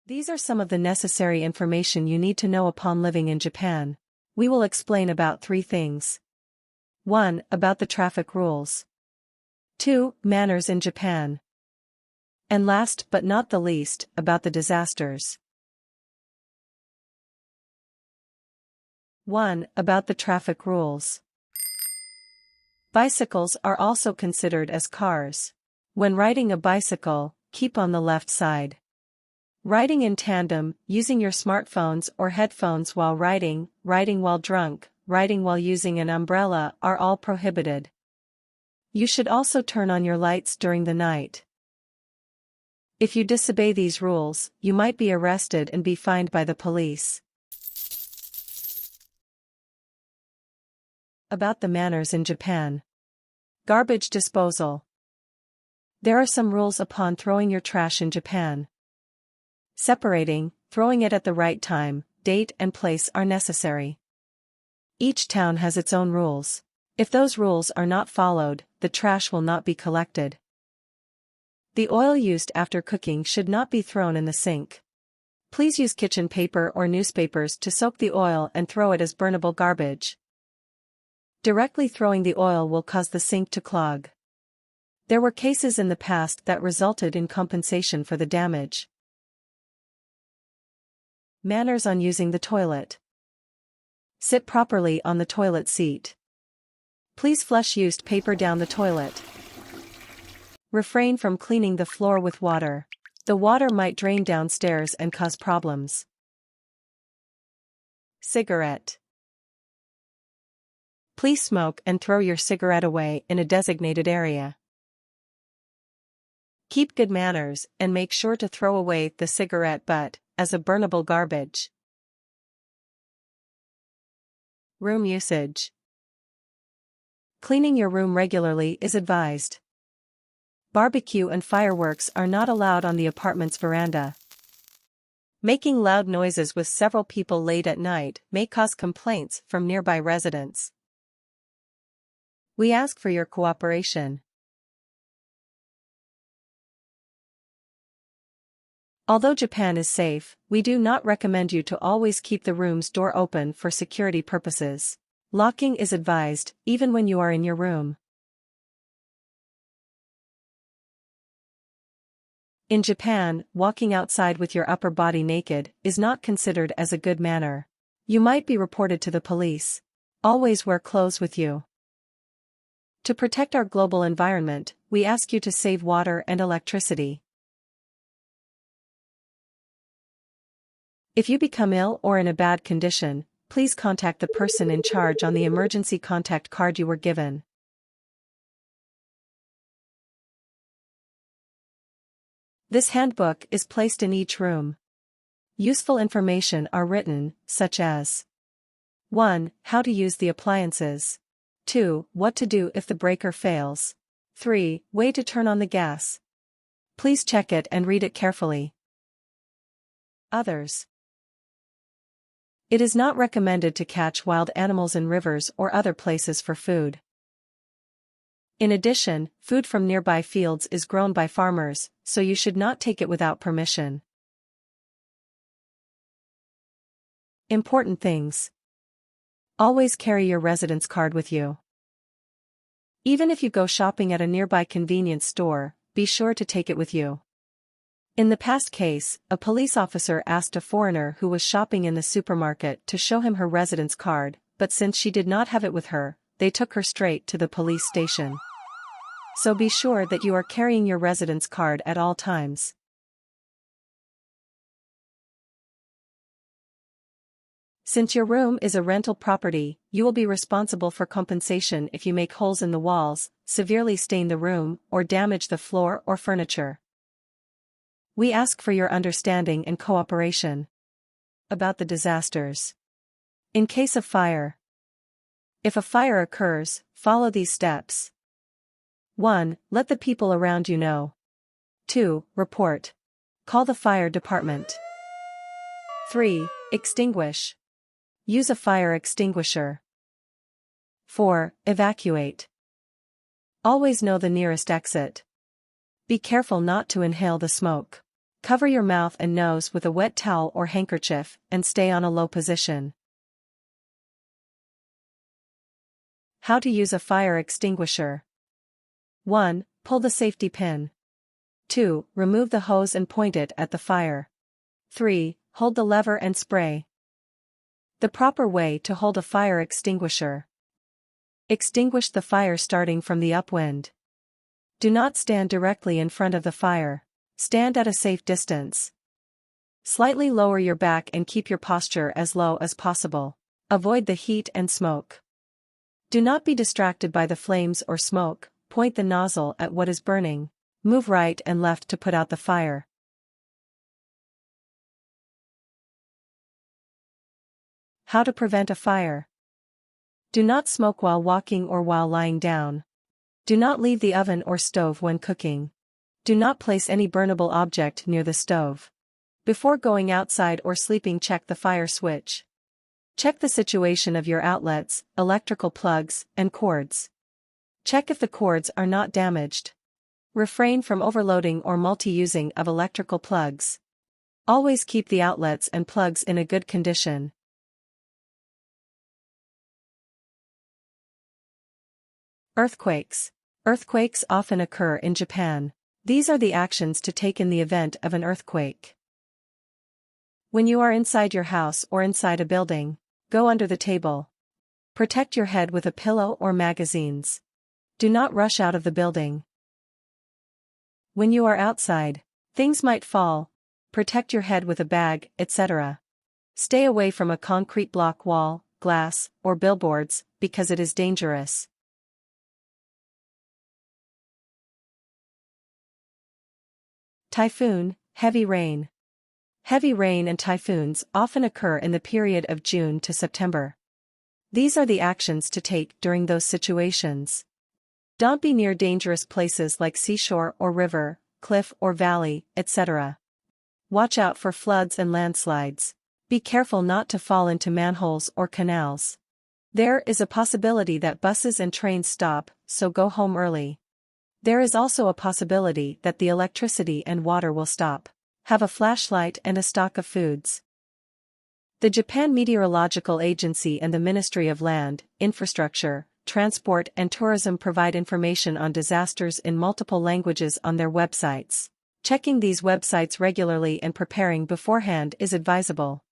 These are some of the necessary information you need to know upon living in Japan. We will explain about 3 things. 1. About the traffic rules. 2. Manners in Japan. And last but not the least, about the disasters. 1. About the traffic rules. Bicycles are also considered as cars. When riding a bicycle, keep on the left side. Riding in tandem, using your smartphones or headphones while riding, riding while drunk, riding while using an umbrella are all prohibited. You should also turn on your lights during the night. If you disobey these rules, you might be arrested and be fined by the police. About the manners in Japan. Garbage disposal. There are some rules upon throwing your trash in Japan. Separating, throwing it at the right time, date and place are necessary. Each town has its own rules. If those rules are not followed, the trash will not be collected. The oil used after cooking should not be thrown in the sink. Please use kitchen paper or newspapers to soak the oil and throw it as burnable garbage. Directly throwing the oil will cause the sink to clog. There were cases in the past that resulted in compensation for the damage. Manners on using the toilet. Sit properly on the toilet seat. Please flush used paper down the toilet. Refrain from cleaning the floor with water. The water might drain downstairs and cause problems. Cigarette. Please smoke and throw your cigarette away in a designated area. Keep good manners and make sure to throw away the cigarette butt as a burnable garbage. Room usage. Cleaning your room regularly is advised. Barbecue and fireworks are not allowed on the apartment's veranda. Making loud noises with several people late at night may cause complaints from nearby residents. We ask for your cooperation. Although Japan is safe, we do not recommend you to always keep the room's door open for security purposes. Locking is advised, even when you are in your room. In Japan, walking outside with your upper body naked is not considered as a good manner. You might be reported to the police. Always wear clothes with you. To protect our global environment, we ask you to save water and electricity. If you become ill or in a bad condition, please contact the person in charge on the emergency contact card you were given. This handbook is placed in each room. Useful information are written, such as 1. How to use the appliances. 2. What to do if the breaker fails. 3. Way to turn on the gas. Please check it and read it carefully. Others. It is not recommended to catch wild animals in rivers or other places for food. In addition, food from nearby fields is grown by farmers, so you should not take it without permission. Important things. Always carry your residence card with you. Even if you go shopping at a nearby convenience store, be sure to take it with you. In the past case, a police officer asked a foreigner who was shopping in the supermarket to show him her residence card, but since she did not have it with her, they took her straight to the police station. So be sure that you are carrying your residence card at all times. Since your room is a rental property, you will be responsible for compensation if you make holes in the walls, severely stain the room, or damage the floor or furniture. We ask for your understanding and cooperation. About the disasters. In case of fire. If a fire occurs, follow these steps. 1. Let the people around you know. 2. Report. Call the fire department. 3. Extinguish. Use a fire extinguisher. 4. Evacuate. Always know the nearest exit. Be careful not to inhale the smoke. Cover your mouth and nose with a wet towel or handkerchief and stay on a low position. How to use a fire extinguisher. 1. Pull the safety pin. 2. Remove the hose and point it at the fire. 3. Hold the lever and spray. The proper way to hold a fire extinguisher. Extinguish the fire starting from the upwind. Do not stand directly in front of the fire. Stand at a safe distance. Slightly lower your back and keep your posture as low as possible. Avoid the heat and smoke. Do not be distracted by the flames or smoke. Point the nozzle at what is burning. Move right and left to put out the fire. How to prevent a fire. Do not smoke while walking or while lying down. Do not leave the oven or stove when cooking. Do not place any burnable object near the stove. Before going outside or sleeping, check the fire switch. Check the situation of your outlets, electrical plugs, and cords. Check if the cords are not damaged. Refrain from overloading or multi-using of electrical plugs. Always keep the outlets and plugs in a good condition. Earthquakes. Earthquakes often occur in Japan. These are the actions to take in the event of an earthquake. When you are inside your house or inside a building, go under the table. Protect your head with a pillow or magazines. Do not rush out of the building. When you are outside, things might fall. Protect your head with a bag, etc. Stay away from a concrete block wall, glass, or billboards, because it is dangerous. Typhoon, heavy rain. Heavy rain and typhoons often occur in the period of June to September. These are the actions to take during those situations. Don't be near dangerous places like seashore or river, cliff or valley, etc. Watch out for floods and landslides. Be careful not to fall into manholes or canals. There is a possibility that buses and trains stop, so go home early. There is also a possibility that the electricity and water will stop. Have a flashlight and a stock of foods. The Japan Meteorological Agency and the Ministry of Land, Infrastructure, Transport and Tourism provide information on disasters in multiple languages on their websites. Checking these websites regularly and preparing beforehand is advisable.